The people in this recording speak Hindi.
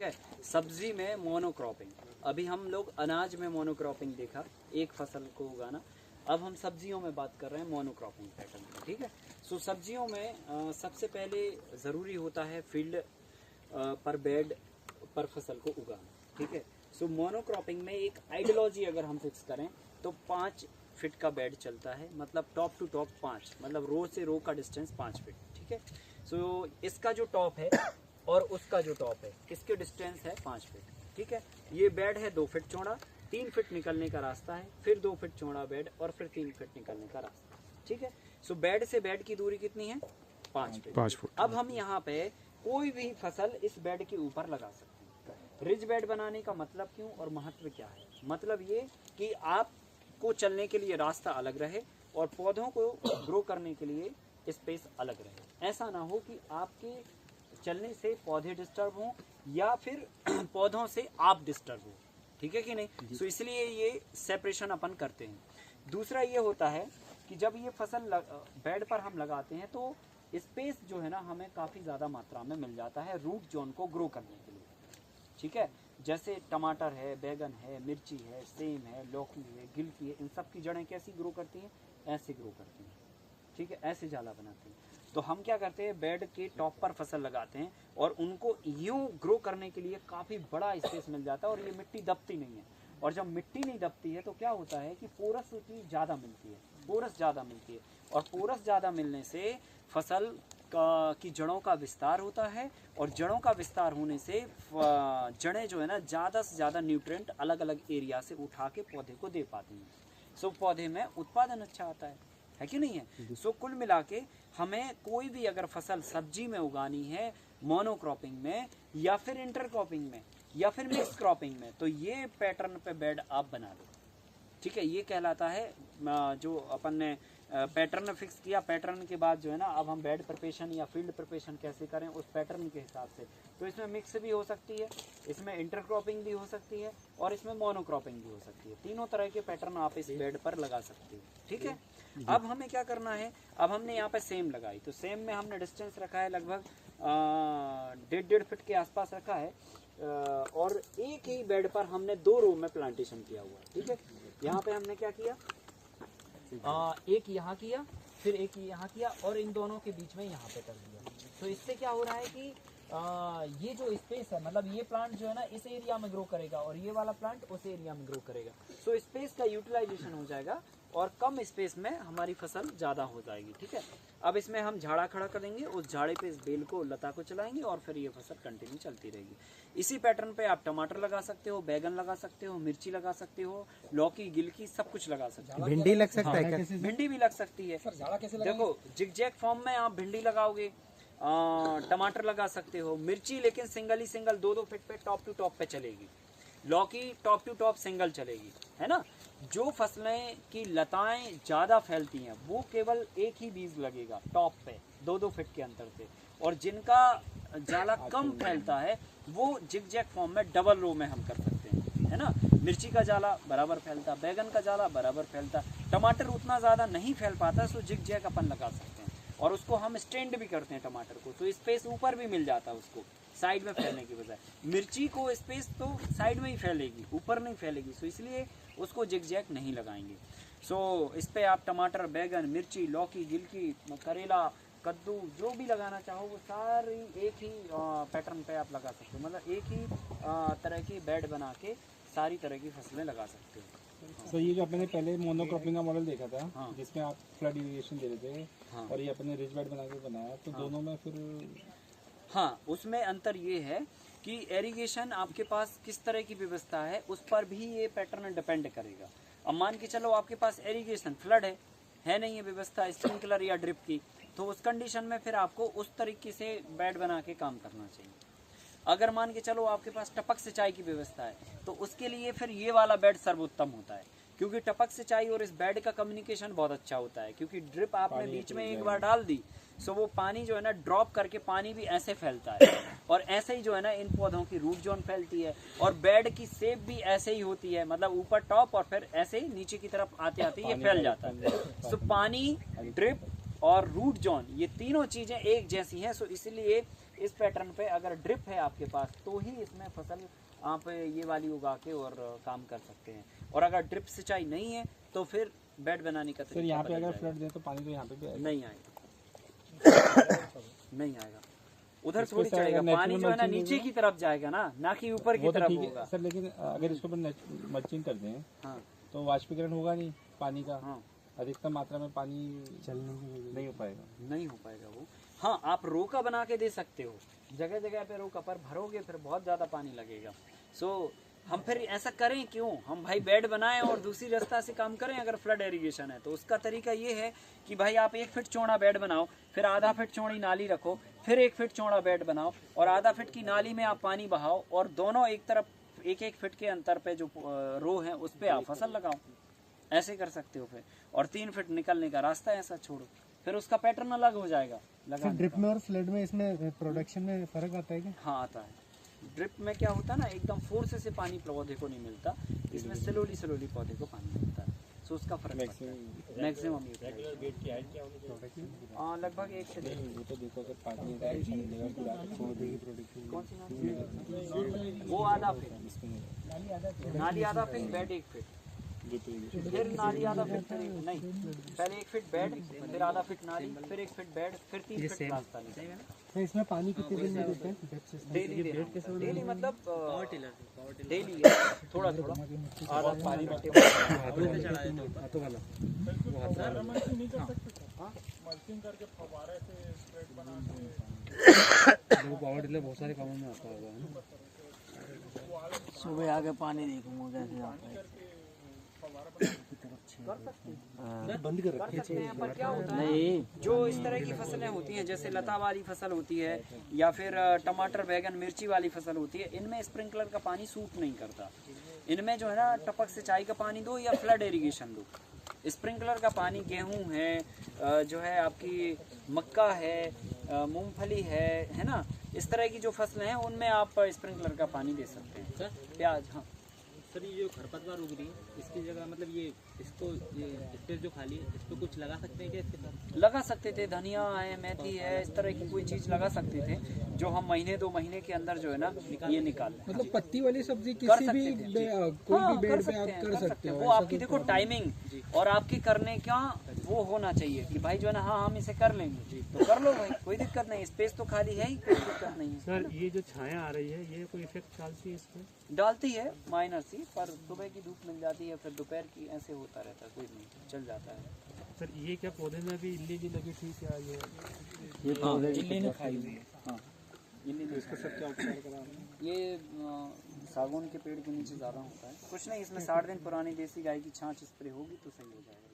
है। सब्जी में मोनोक्रॉपिंग, अभी हम लोग अनाज में मोनोक्रॉपिंग देखा, एक फसल को उगाना। अब हम सब्जियों में बात कर रहे हैं मोनोक्रॉपिंग पैटर्न में, ठीक है। सो सब्जियों में सबसे पहले ज़रूरी होता है फील्ड पर बेड पर फसल को उगाना, ठीक है। सो मोनोक्रॉपिंग में एक आइडियोलॉजी अगर हम फिक्स करें तो 5 फीट का बेड चलता है, मतलब टॉप टू टॉप 5, मतलब रो से रो का डिस्टेंस 5 फीट, ठीक है। सो इसका जो टॉप है और उसका जो टॉप है, इसके डिस्टेंस है 5 फीट, ठीक है। ये बेड है 2 फीट चौड़ा, 3 फीट निकलने का रास्ता है, फिर 2 फीट चौड़ा बेड और फिर 3 फीट निकलने का रास्ता, ठीक है। सो बेड से बेड की दूरी कितनी है? 5 फीट। अब हम यहाँ पे कोई भी फसल इस बेड के ऊपर लगा सकते हैं। रिज बेड बनाने का मतलब क्यों और महत्व क्या है? मतलब ये कि आपको चलने के लिए रास्ता अलग रहे और पौधों को ग्रो करने के लिए स्पेस अलग रहे। ऐसा ना हो कि आपके चलने से पौधे डिस्टर्ब हों या फिर पौधों से आप डिस्टर्ब हो, ठीक है कि नहीं। सो इसलिए ये सेपरेशन अपन करते हैं। दूसरा ये होता है कि जब ये फसल बेड पर हम लगाते हैं तो स्पेस जो है ना हमें काफ़ी ज़्यादा मात्रा में मिल जाता है रूट जोन को ग्रो करने के लिए, ठीक है। जैसे टमाटर है, बैगन है, मिर्ची है, सेम है, लौकी है, गिलकी है, इन सब की जड़ें कैसी ग्रो करती हैं? ऐसे ग्रो करती हैं, ठीक है, ऐसे जाला बनाते हैं। तो हम क्या करते हैं, बेड के टॉप पर फसल लगाते हैं और उनको यूं ग्रो करने के लिए काफ़ी बड़ा स्पेस मिल जाता है और ये मिट्टी दबती नहीं है। और जब मिट्टी नहीं दबती है तो क्या होता है कि पोरसिटी ज़्यादा मिलती है, पोरस ज़्यादा मिलती है, और पोरस ज़्यादा मिलने से फसल की जड़ों का विस्तार होता है, और जड़ों का विस्तार होने से जड़ें जो है ना ज़्यादा से ज़्यादा न्यूट्रिएंट अलग अलग एरिया से उठा के पौधे को दे पाती हैं। सो पौधे में उत्पादन अच्छा आता है कि नहीं है। सो कुल मिला के हमें कोई भी अगर फसल सब्जी में उगानी है, मोनोक्रॉपिंग में या फिर इंटरक्रॉपिंग में या फिर मिक्स क्रॉपिंग में, तो ये पैटर्न पे बेड आप बना लो, ठीक है। ये कहलाता है जो अपन ने पैटर्न फिक्स किया। पैटर्न के बाद जो है ना अब हम बेड प्रिपरेशन या फील्ड प्रिपरेशन कैसे करें उस पैटर्न के हिसाब से। तो इसमें मिक्स भी हो सकती है, इसमें इंटरक्रॉपिंग भी हो सकती है और इसमें मोनोक्रॉपिंग भी हो सकती है। तीनों तरह के पैटर्न आप इस बेड पर लगा सकते हो, ठीक है। अब हमें क्या करना है, अब हमने यहाँ पे सेम लगाई, तो सेम में हमने डिस्टेंस रखा है लगभग 1.5 फीट के आसपास रखा है, और एक ही बेड पर हमने 2 रो में प्लांटेशन किया हुआ है, ठीक है। यहाँ पे हमने क्या किया, एक यहाँ किया, फिर एक यहाँ किया, और इन दोनों के बीच में यहाँ पे कर दिया। तो इससे क्या हो रहा है कि ये जो स्पेस है, मतलब ये प्लांट जो है ना इस एरिया में ग्रो करेगा और ये वाला प्लांट उस एरिया में ग्रो करेगा। सो स्पेस का यूटिलाइजेशन हो जाएगा और कम स्पेस में हमारी फसल ज़्यादा हो जाएगी, ठीक है। अब इसमें हम झाड़ा खड़ा करेंगे, उस झाड़े पे इस बेल को, लता को चलाएंगे और फिर ये फसल कंटिन्यू चलती रहेगी। इसी पैटर्न पे आप टमाटर लगा सकते हो, बैगन लगा सकते हो, मिर्ची लगा सकते हो, लौकी, गिलकी, सब कुछ लगा सकते हो। भिंडी लग सकता है क्या? भिंडी भी लग सकती है। देखो जिगजैग फॉर्म में आप भिंडी लगाओगे, टमाटर लगा सकते हो, मिर्ची लेकिन सिंगल ही सिंगल 2-2 फीट पे टॉप टू टॉप पे चलेगी, लौकी टॉप टू टॉप सिंगल चलेगी, है ना। जो फसलें की लताएं ज़्यादा फैलती हैं वो केवल एक ही बीज लगेगा टॉप पे 2-2 फीट के अंतर से, और जिनका जाला कम फैलता है वो जिगजैग फॉर्म में डबल रो में हम कर सकते हैं, है ना। मिर्ची का जाला बराबर फैलता, बैगन का जाला बराबर फैलता, टमाटर उतना ज़्यादा नहीं फैल पाता, सो जिगजैग अपन लगा सकते हैं और उसको हम स्टैंड भी करते हैं टमाटर को, तो स्पेस ऊपर भी मिल जाता है उसको साइड में फैलने की बजाय। मिर्ची को स्पेस तो साइड में ही फैलेगी, ऊपर नहीं फैलेगी, सो इसलिए उसको जिगजैग नहीं लगाएंगे। सो इस पे आप टमाटर, बैगन, मिर्ची, लौकी, गिलकी, करेला, कद्दू जो भी लगाना चाहो वो सारी एक ही पैटर्न पे आप लगा सकते हो, मतलब एक ही तरह की बेड बना के सारी तरह की फसलें लगा सकते हो। सो ये जो अपने पहले मोनोक्रॉपिंग का मॉडल देखा था, हाँ। जिसमें आप फ्लड इरिगेशन दे रहे थे, हाँ। और ये अपने रिज बेड बना के बनाया, तो दोनों में फिर हाँ, उसमें अंतर ये है कि एरीगेशन आपके पास किस तरह की व्यवस्था है उस पर भी ये पैटर्न डिपेंड करेगा। अब मान के चलो आपके पास एरीगेशन फ्लड है नहीं है व्यवस्था स्प्रिंकलर या ड्रिप की, तो उस कंडीशन में फिर आपको उस तरीके से बेड बना के काम करना चाहिए। अगर मान के चलो आपके पास टपक सिंचाई की व्यवस्था है तो उसके लिए फिर ये वाला बेड सर्वोत्तम होता है, क्योंकि टपक सिंचाई और इस बेड का कम्युनिकेशन बहुत अच्छा होता है, क्योंकि ड्रिप आपने बीच में एक बार डाल दी सो वो पानी जो है ना ड्रॉप करके पानी भी ऐसे फैलता है, और ऐसे ही जो है ना इन पौधों की रूट जोन फैलती है, और बेड की शेप भी ऐसे ही होती है, मतलब ऊपर टॉप और फिर ऐसे ही नीचे की तरफ आते आते ये फैल जाता है। सो पानी, ड्रिप और रूट जोन ये तीनों चीजें एक जैसी हैं, सो इसलिए इस पैटर्न पे अगर ड्रिप है आपके पास तो ही इसमें फसल आप ये वाली उगा के और काम कर सकते हैं। और अगर ड्रिप सिंचाई नहीं है तो फिर बेड बनाने का सर तरीका यहाँ पे बदल अगर जाएगा। फ्लड दे तो पानी तो यहाँ पे भी आएगा। नहीं आएगा नहीं आएगा, उधर इसको थोड़ी सर चढ़ेगा, अगर पानी natural जो है ना mulching नीचे होगा? की तरफ जाएगा ना कि ऊपर की वो तो तरफ ठीक होगा। है सर, लेकिन अगर इसको मल्चिंग कर दें हाँ तो वाष्पीकरण होगा नहीं पानी का, हाँ अधिकतम मात्रा में पानी चलने नहीं हो पाएगा। नहीं हो पाएगा वो। हाँ आप रोका बना के दे सकते हो, जगह जगह पे रोका, पर भरोगे फिर बहुत ज़्यादा पानी लगेगा। सो हम फिर ऐसा करें क्यों, हम भाई बेड बनाएं और दूसरी रास्ता से काम करें। अगर फ्लड इरिगेशन है तो उसका तरीका ये है कि भाई आप 1 फीट चौड़ा बेड बनाओ, फिर आधा फीट चौड़ी नाली रखो, फिर 1 फीट चौड़ा बेड बनाओ और आधा फीट की नाली में आप पानी बहाओ और दोनों एक तरफ 1-1 फीट के अंतर पे जो रो है उस पर आप फसल लगाओ। ऐसे कर सकते हो फिर। और 3 फीट निकलने का रास्ता ऐसा छोड़ो, फिर उसका पैटर्न अलग हो जाएगा। ड्रिप में और फ्लड में इसमें प्रोडक्शन में फर्क आता है क्या? हाँ आता है। ड्रिप में क्या होता है ना, एकदम फोर्स से पानी पौधे को नहीं मिलता, इसमें स्लोली पौधे को पानी मिलता है। सो उसका फर्क पड़ता है मैक्सिमम। लगभग 1 से 1.5। वो तो देखो अगर पानी अगर अच्छा मिलेगा तो पौधे की प्रोडक्शन कौन सी नाली? वो आधा फीट नाली, आधा फीट बेड 1 फीट, फिर नाली आधा फीट, फिर नहीं पहले 1 फीट बेड, फिर आधा फीट नाली, फिर 1 फीट बेड, फिर 3 फीट रास्ता निकलेगा। तो इसमें पानी कितने दिन में देते हैं? डेली मतलब डेली थोड़ा थोड़ा आधा पानी में पावर टिलर बहुत सारे कामों में आता होगा ना। सुबह आके पानी देखूंगा कैसे आता है। बंद कर रखी पर क्या होता है नहीं जो इस तरह की फसलें होती हैं, जैसे लता वाली फसल होती है या फिर टमाटर बैगन मिर्ची वाली फसल होती है, इनमें स्प्रिंकलर का पानी सूट नहीं करता। इनमें जो है ना टपक सिंचाई का पानी दो या फ्लड इरिगेशन दो। स्प्रिंकलर का पानी गेहूं है, जो है आपकी मक्का है, मूंगफली है ना, इस तरह की जो फसलें हैं उनमें आप स्प्रिंकलर का पानी दे सकते हैं। सर प्याज, हाँ सर ये जो खरपतवार उग रही है इसकी जगह मतलब ये इसको ये स्पेस जो खाली है इस पर कुछ लगा सकते हैं क्या इसके साथ? लगा सकते थे, धनिया है, मेथी है, इस तरह की कोई चीज़ लगा सकते थे जो हम 1-2 महीने के अंदर जो है ना ये निकाल लें। मतलब पत्ती वाली सब्जी कर किसी सकते भी थे। कोई हाँ, भी बेड कर पे आप सकते हैं, कर सकते हो। वो आपकी देखो टाइमिंग और आपकी करने का वो होना चाहिए कि भाई जो है ना हाँ हम इसे कर लेंगे तो कर लो भाई, कोई दिक्कत नहीं, स्पेस तो खाली है ही, कोई दिक्कत नहीं है। सर ये जो छाया आ रही है ये कोई इफेक्ट डालती है इस पर? डालती है माइनर सी, पर सुबह की धूप मिल जाती है, फिर दोपहर की, ऐसे होता रहता है, कोई नहीं चल जाता है। सर ये क्या पौधे में अभी इल्ली जी लगी थी क्या ये? इल्ली ने खाई हुई है। हाँ इल्ली ने इसका सब क्या उपचार करा आपने? ये सागौन के पेड़ के नीचे ज़्यादा होता है। कुछ नहीं, इसमें 60 दिन पुरानी देसी गाय की छाछ स्प्रे होगी तो सही हो जाएगा।